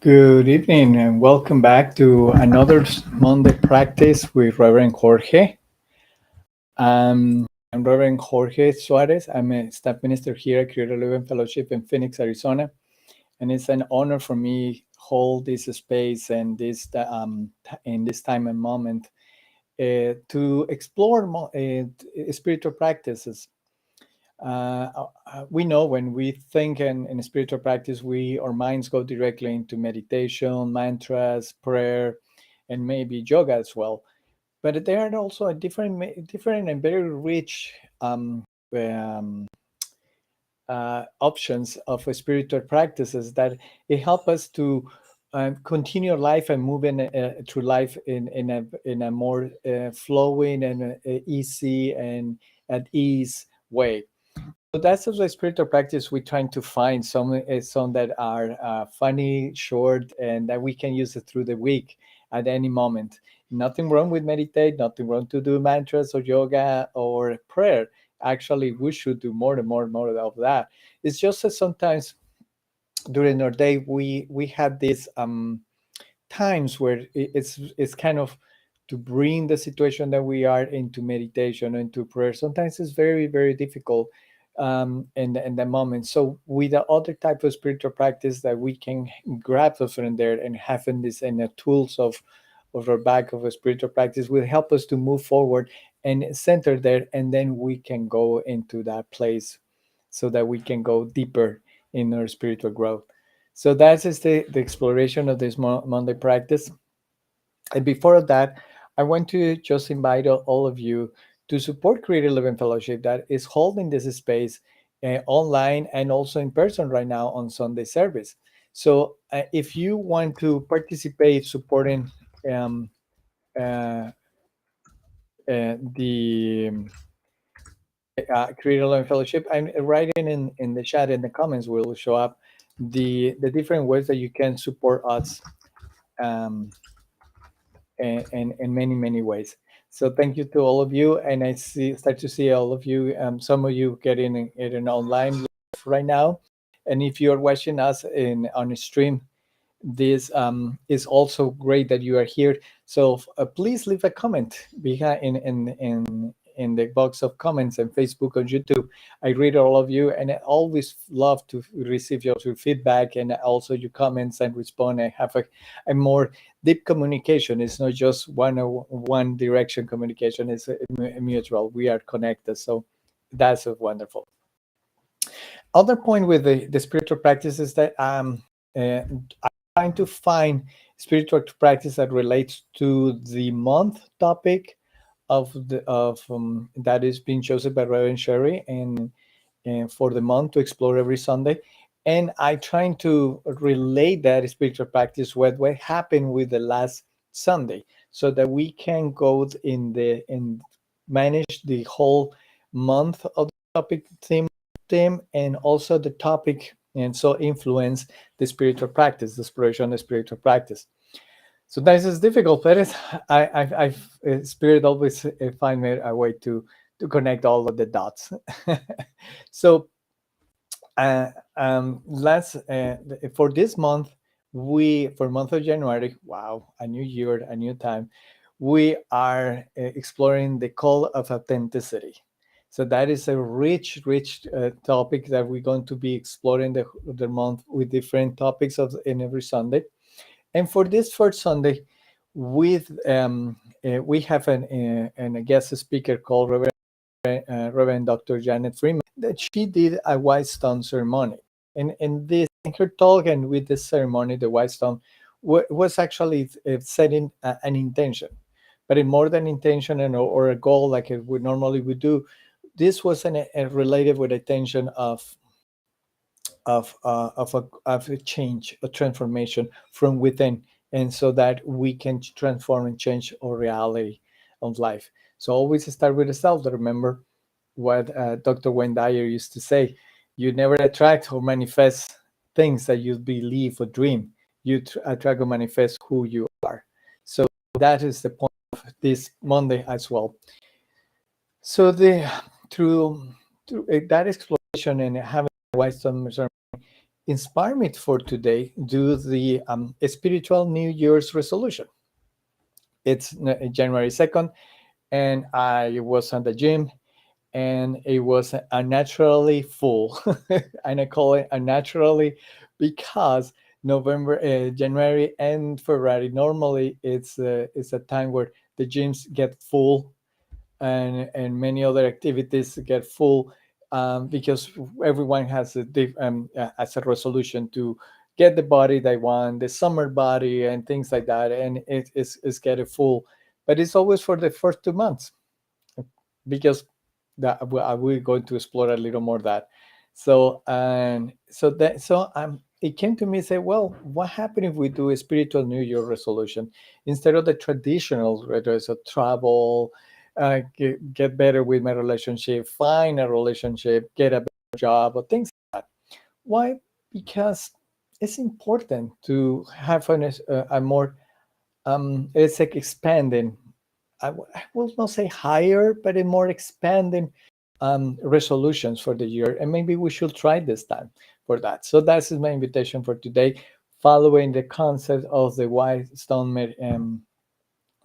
Good evening and welcome back to another Monday practice with Reverend Jorge. I'm Reverend Jorge Suarez. I'm a staff minister here at Creator Living Fellowship in Phoenix, Arizona, and it's an honor for me hold this space and this in this time and moment to explore spiritual practices. We know when we think in spiritual practice, our minds go directly into meditation, mantras, prayer, and maybe yoga as well. But there are also different and very rich um, options of spiritual practices that it help us to continue life and move through life in a more flowing and easy and at ease way. So that's also a spiritual practice. We're trying to find some that are funny, short, and that we can use it through the week at any moment. Nothing wrong with meditate. Nothing wrong to do mantras or yoga or prayer. Actually, we should do more and more and more of that. It's just that sometimes during our day we have these times where it's kind of to bring the situation that we are into meditation, into prayer. Sometimes it's very very difficult in the moment. So with the other type of spiritual practice that we can grab us from there and having this and the tools of our back of a spiritual practice will help us to move forward and center there, and then we can go into that place so that we can go deeper in our spiritual growth. So that's just the exploration of this Monday practice. And before that, I want to just invite all of you to support Creative Living Fellowship that is holding this space online and also in person right now on Sunday service. So if you want to participate supporting um, uh, the Creative Living Fellowship, I'm writing in the chat in the comments will show up the different ways that you can support us um, in many many ways. So thank you to all of you, and I start to see all of you. Some of you getting in online right now, and if you are watching us in on a stream, this is also great that you are here. So please leave a comment behind in the box of comments and Facebook or YouTube. I read all of you, and I always love to receive your feedback and also your comments and respond. I have a more deep communication. It's not just one direction communication. It's a mutual. We are connected. So that's wonderful. Other point with the spiritual practice is that I'm trying to find spiritual practice that relates to the month topic of the of that is being chosen by Reverend Sherry and for the month to explore every Sunday. And I trying to relate that spiritual practice with what happened with the last Sunday, so that we can go in manage the whole month of the topic theme and also the topic, and so influence the spiritual practice, the exploration of the spiritual practice. So that is difficult, but Spirit always find me a way to connect all of the dots. So last for this month, we for month of January, wow, a new year, a new time, we are exploring the call of authenticity. So that is a rich topic that we're going to be exploring the month with different topics of in every Sunday. And for this first Sunday, with we have a guest speaker called Reverend Dr. Janet Freeman, that she did a white stone ceremony. And this, in her talk and with this ceremony, the white stone was actually setting an intention, but in more than intention or a goal like it would normally would do. This was related with attention of a change, a transformation from within, and so that we can transform and change our reality of life. So always start with the self. Remember what Dr. Wayne Dyer used to say: you never attract or manifest things that you believe or dream. You attract or manifest who you are. So that is the point of this Monday as well. So through that exploration and having wisdom inspired me for today do the spiritual New Year's resolution. It's January 2nd, and I was at the gym, and it was unnaturally full. And I call it unnaturally because January and February, normally it's a time where the gyms get full, and many other activities get full, because everyone has as a resolution to get the body they want, the summer body and things like that, and it's getting full. But it's always for the first 2 months, because that we're going to explore a little more that. So and so that so it came to me and say, well, what happened if we do a spiritual New Year resolution instead of the traditional, whether it's a travel, get better with my relationship, find a relationship, get a better job, or things like that. Why? Because it's important to have a more it's like expanding. I will not say higher, but a more expanding resolutions for the year. And maybe we should try this time for that. So that's my invitation for today, following the concept of the white stone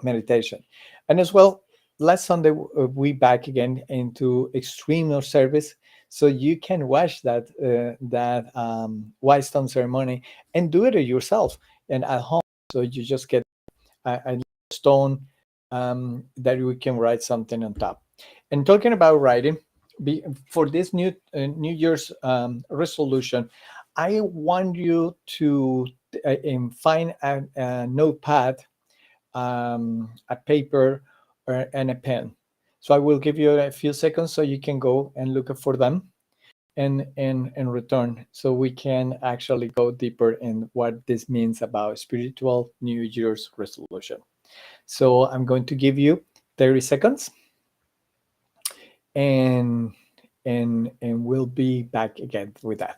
meditation. And as well, last Sunday we back again into extreme no service, so you can watch that white stone ceremony and do it yourself and at home. So you just get a stone that we can write something on top. And talking about writing, for this New Year's resolution, I want you to find a notepad, a paper, and a pen. So I will give you a few seconds so you can go and look for them and return, so we can actually go deeper in what this means about spiritual New Year's resolution. So I'm going to give you 30 seconds, and we'll be back again with that.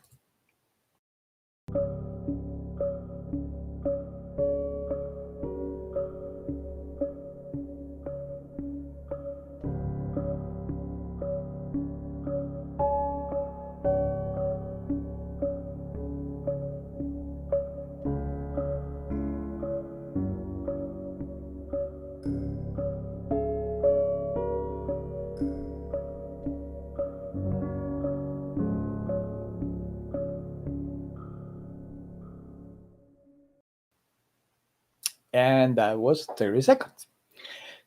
And that was 30 seconds.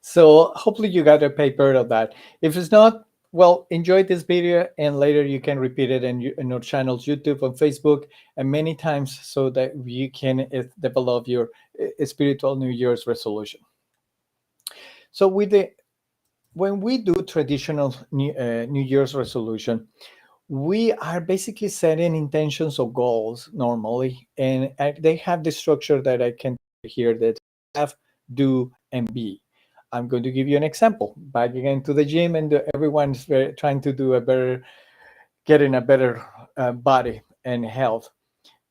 So hopefully you got a paper of that. If it's not, well, enjoy this video, and later you can repeat it in our channels, YouTube and Facebook, and many times, so that you can develop your spiritual New Year's resolution. So when we do traditional New Year's resolution, we are basically setting intentions or goals normally, and they have the structure that I can here, that have, do, and be. I'm going to give you an example. Back again to the gym, and everyone's trying to do getting a better body and health.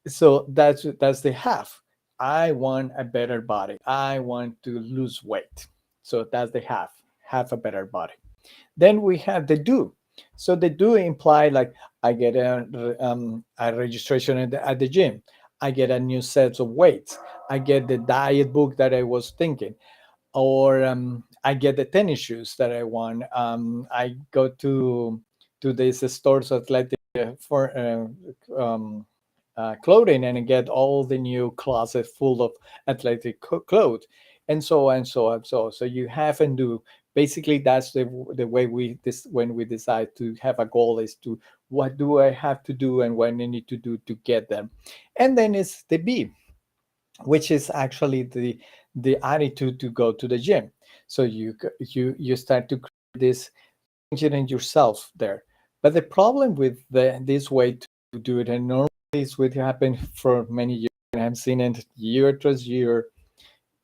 So that's the have. I want a better body. I want to lose weight. So that's the have a better body. Then we have the do. So the do imply, like, I get a registration at the gym. I get a new set of weights. I get the diet book that I was thinking, or I get the tennis shoes that I want. I go to these stores, athletic for clothing and get all the new closet full of athletic clothes, and so on, so on, so you have and do. Basically, that's the way we this when we decide to have a goal is to what do I have to do and what I need to do to get them, and then it's the B, which is actually the attitude to go to the gym. So you start to create this change in yourself there. But the problem with this way to do it, and normally it's what happened for many years, and I've seen it year tras year,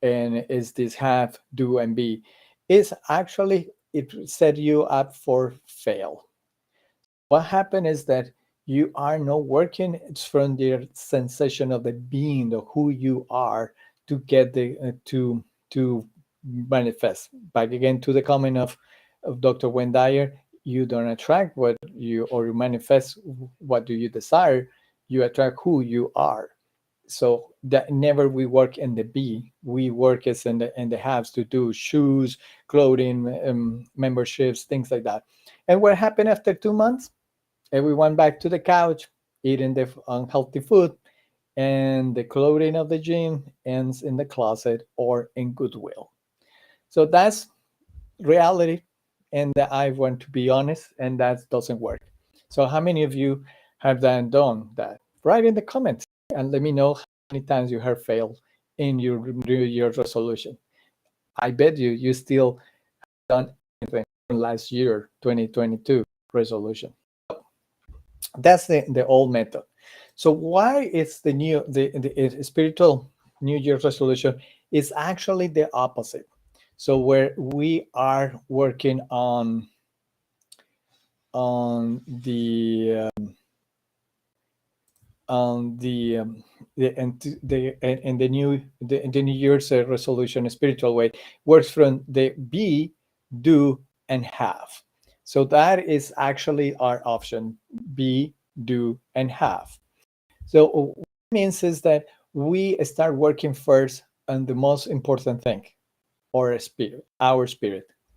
and is this have, do, and be, is actually it set you up for fail. What happened is that you are not working from the sensation of the being of who you are to get the to manifest. Back again to the comment of Dr. Wendier, you don't attract what you or you manifest what do you desire, you attract who you are. So that never we work in the be, we work as in the haves to do shoes, clothing, memberships, things like that. And what happened after 2 months? Everyone back to the couch, eating the unhealthy food, and the clothing of the gym ends in the closet or in Goodwill. So that's reality, and I want to be honest, and that doesn't work. So how many of you have done that? Write in the comments and let me know how many times you have failed in your New Year's resolution. I bet you still done anything from last year, 2022 resolution. That's the old method. So why is the spiritual New Year's resolution is actually the opposite. So where we are working on the New Year's resolution spiritual way works from the be, do, and have. So that is actually our option: be, do, and have. So what it means is that we start working first on the most important thing, our spirit,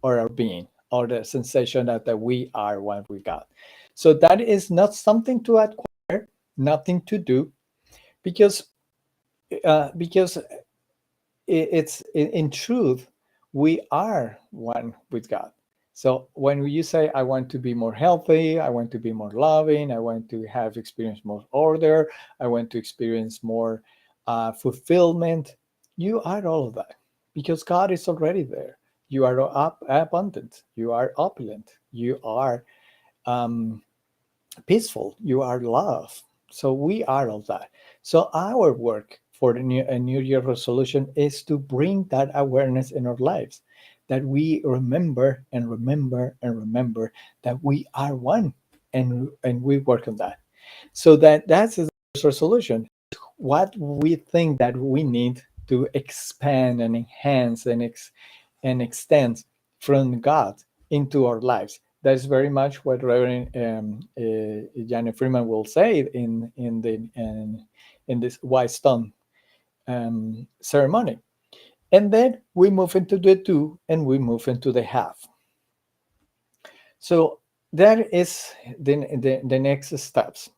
or our being, or the sensation that we are what we got. So that is not something to acquire, nothing to do, because because it's in truth we are one with God. So when you say I want to be more healthy, I want to be more loving, I want to have experience more order, I want to experience more fulfillment, you are all of that because God is already there. You are abundant, you are opulent, you are um, peaceful, you are love. So we are all that. So our work for the new year resolution is to bring that awareness in our lives, that we remember and remember and remember that we are one, and we work on that. So that's the resolution. What we think that we need to expand and enhance and extend from God into our lives. That's very much what Reverend Janet Freeman will say in this White Stone ceremony. And then we move into the do and we move into the have. So that is the next steps.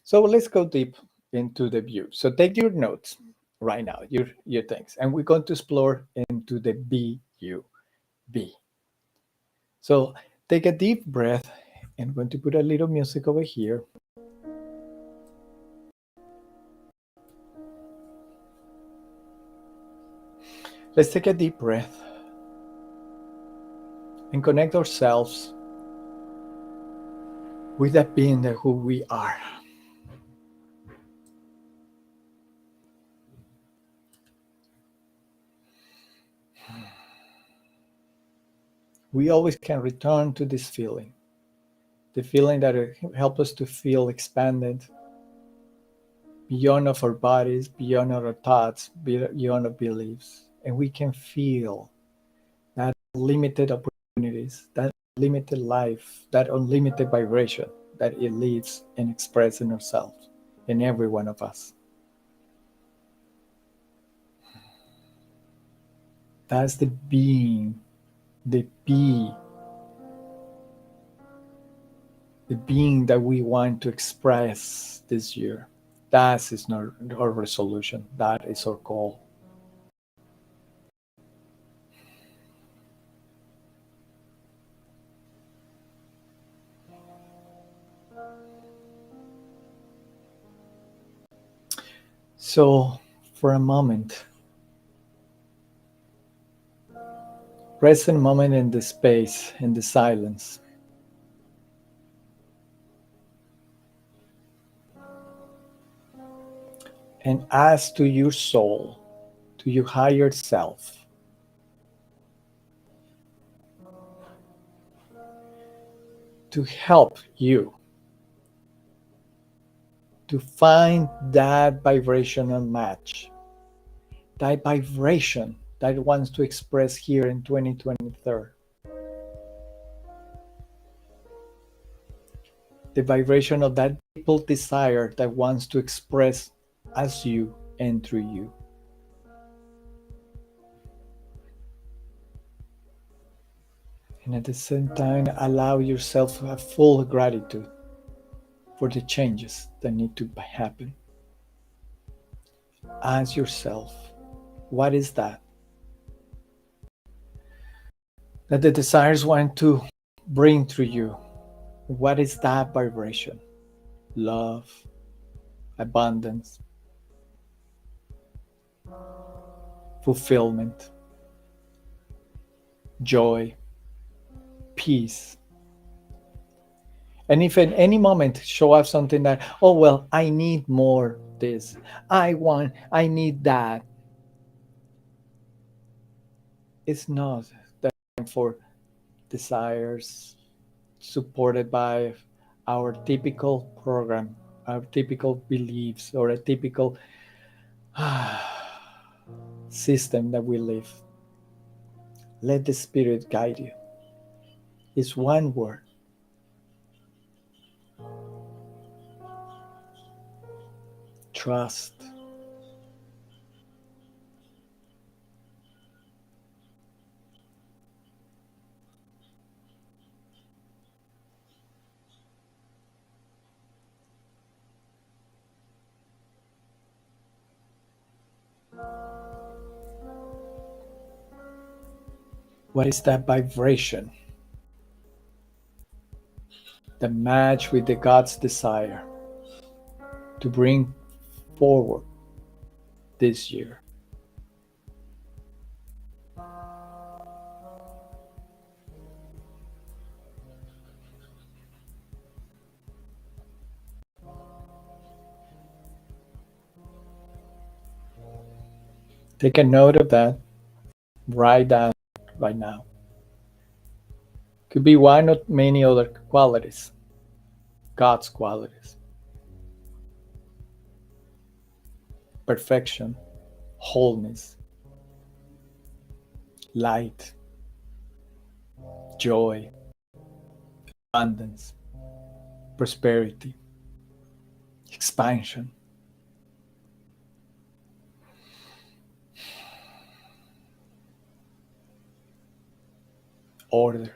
So let's go deep into the view. So take your notes right now, your things, and we're going to explore into the be. So take a deep breath. I'm going to put a little music over here. Let's take a deep breath and connect ourselves with that being that who we are. We always can return to this feeling, the feeling that helps us to feel expanded beyond of our bodies, beyond our thoughts, beyond our beliefs. And we can feel that limited opportunities, that limited life, that unlimited vibration that it lives and expresses in ourselves, in every one of us. That's the being, the be, the being that we want to express this year. That is not our resolution. That is our goal. So, for a moment, rest a moment in the space, in the silence, and ask to your soul, to your higher self, to help you to find that vibrational match, that vibration that it wants to express here in 2023, the vibration of that people desire that wants to express as you and through you. And at the same time, allow yourself a full gratitude for the changes that need to happen. Ask yourself, what is that? That the desires want to bring through you. What is that vibration? Love, abundance, fulfillment, joy, peace. And if at any moment show up something that, oh, well, I need more this, I need that, it's not that for desires supported by our typical program, our typical beliefs, or a typical system that we live. Let the Spirit guide you. It's one word. Trust. What is that vibration? The match with the God's desire to bring forward this year. Take a note of that. Write that right now. Could be one of many other qualities, God's qualities. Perfection, wholeness, light, joy, abundance, prosperity, expansion. Order.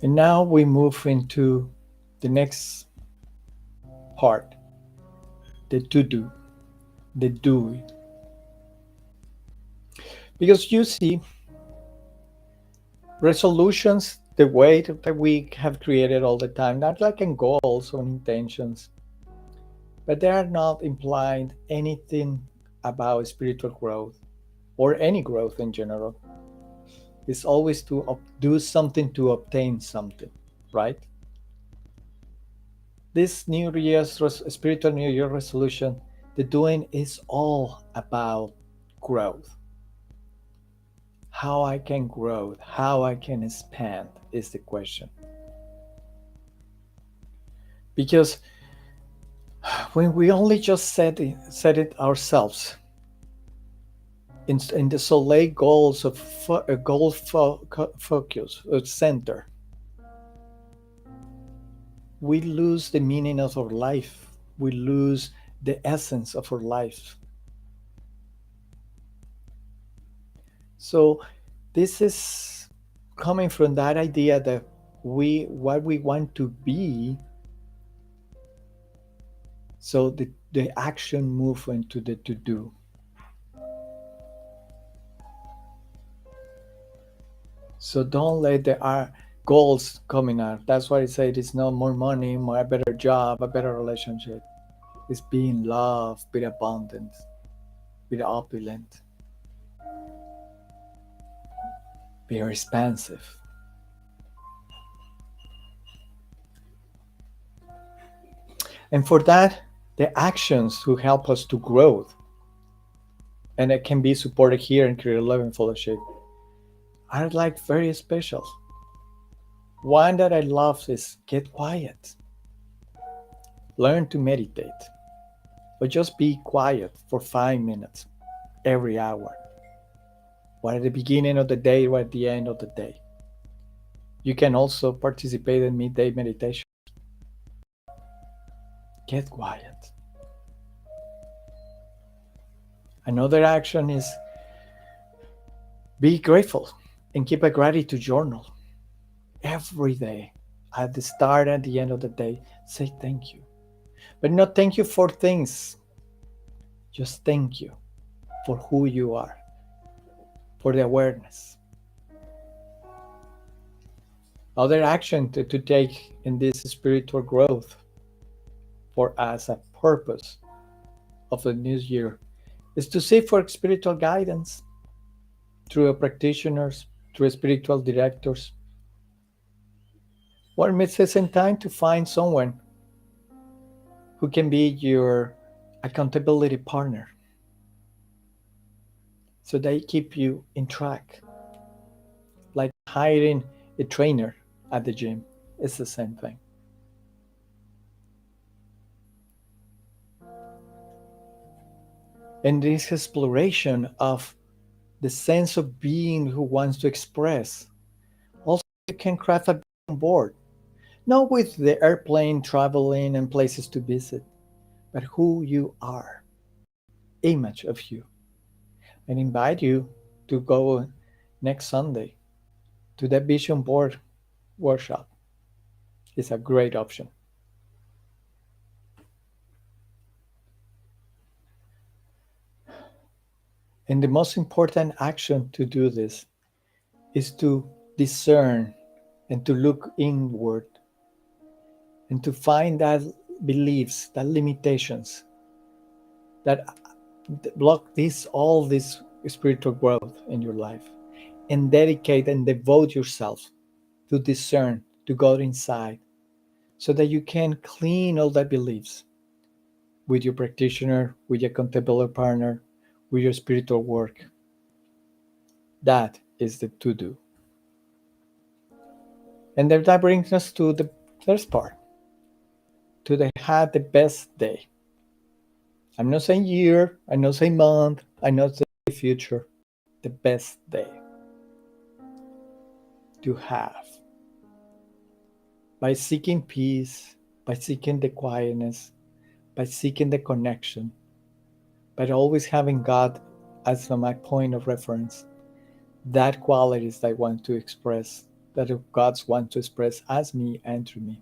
And now we move into the next part, the to do, the doing. Because you see, resolutions, the way that we have created all the time, not like in goals or intentions, but they are not implying anything about spiritual growth or any growth in general. It's always to do something to obtain something, right? This New Year's spiritual New Year resolution, the doing is all about growth. How I can grow, how I can expand is the question. Because when we only just set it ourselves in the soleil goals of focus center, we lose the meaning of our life. We lose the essence of our life. So this is coming from that idea that what we want to be, so the action move into the to do. So don't let the goals coming out. That's why I say it's not more money, more a better job, a better relationship. It's being loved, be abundant, be opulent, be expansive. And for that, the actions who help us to grow, and it can be supported here in Creative Living Fellowship, are like very special. One that I love is get quiet, learn to meditate, or just be quiet for 5 minutes every hour. Or at the beginning of the day or at the end of the day. You can also participate in midday meditation. Get quiet. Another action is be grateful and keep a gratitude journal every day. At the start and the end of the day, say thank you. But not thank you for things, just thank you for who you are, for the awareness. Other action to take in this spiritual growth for us, a purpose of the new year, is to seek for spiritual guidance through practitioners, through spiritual directors. Or maybe it's in time to find someone who can be your accountability partner, so they keep you in track. Like hiring a trainer at the gym, it's the same thing. And this exploration of the sense of being who wants to express. Also, you can craft a board, not with the airplane traveling and places to visit, but who you are, image of you. And invite you to go next Sunday to the vision board workshop. It's a great option. And the most important action to do this is to discern and to look inward and to find that beliefs, that limitations that block all this spiritual growth in your life, and dedicate and devote yourself to discern, to go inside, so that you can clean all that beliefs with your practitioner, with your contemplative partner, with your spiritual work. That is the to do. And then that brings us to the first part, to the have the best day. I'm not saying year, I'm not saying month, I'm not saying future. The best day to have. By seeking peace, by seeking the quietness, by seeking the connection, but always having God as my point of reference. That qualities that I want to express, that God's want to express as me and through me.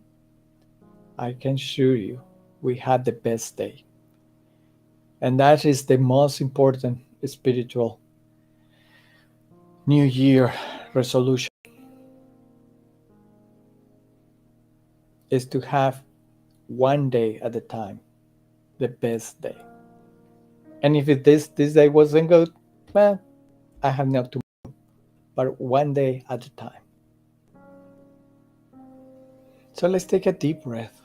I can assure you, we had the best day. And that is the most important spiritual New Year resolution, is to have one day at a time, the best day. And if this day wasn't good, well, I have not to, but one day at a time. So let's take a deep breath.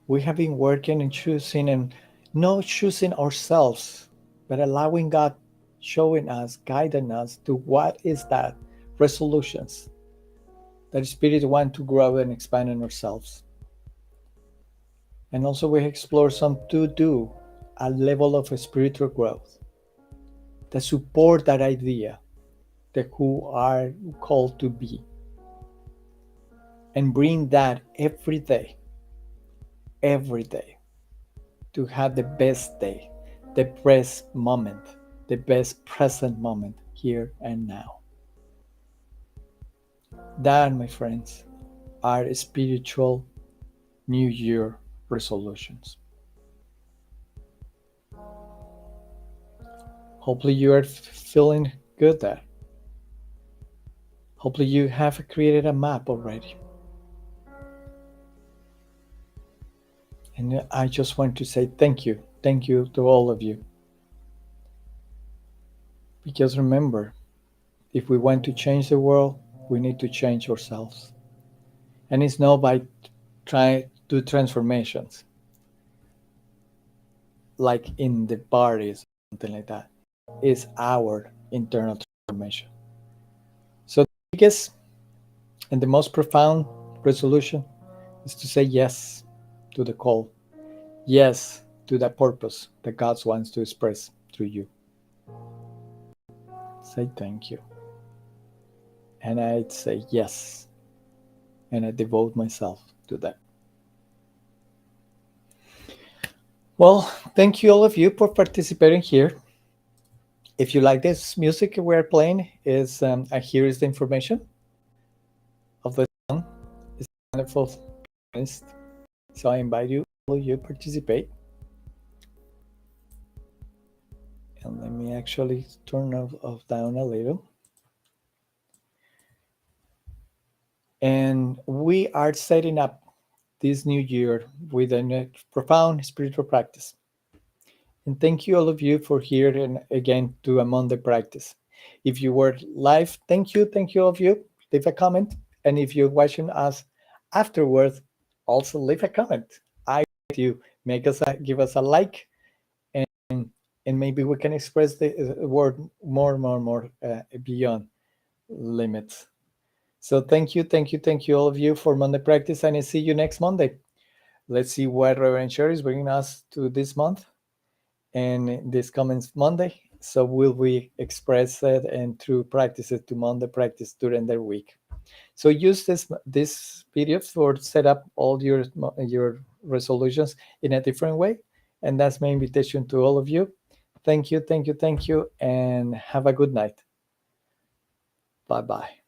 We have been working and choosing, and not choosing ourselves, but allowing God showing us, guiding us to what is that resolutions that Spirit want to grow and expand in ourselves. And also we explore some to do a level of spiritual growth that support that idea that who are called to be, and bring that every day to have the best day, the best moment, the best present moment here and now. That, my friends, are spiritual New Year resolutions. Hopefully, you are feeling good there. Hopefully, you have created a map already. And I just want to say thank you. Thank you to all of you. Because remember, if we want to change the world, we need to change ourselves. And it's not by trying to do transformations like in the parties, something like that. It's our internal transformation. So the biggest and the most profound resolution is to say yes to the call, yes to the purpose that God wants to express through you. Say thank you. And I'd say yes. And I devote myself to that. Well, thank you all of you for participating here. If you like this music we're playing, here is the information of the song. It's a wonderful pianist. So I invite you, all of you, participate. And let me actually turn off down a little. And we are setting up this new year with a profound spiritual practice. And thank you all of you for here and again to a Monday practice. If you were live, thank you all of you. Leave a comment. And if you're watching us afterwards, also leave a comment. I want you give us a like, and maybe we can express the word more beyond limits. So thank you all of you for Monday practice, and I see you next Monday. Let's see what Reverend Sherry is bringing us to this month and this coming Monday. So will we express it and through practices to Monday practice during the week. So use this video for set up all your resolutions in a different way. And that's my invitation to all of you. Thank you, and have a good night. Bye-bye.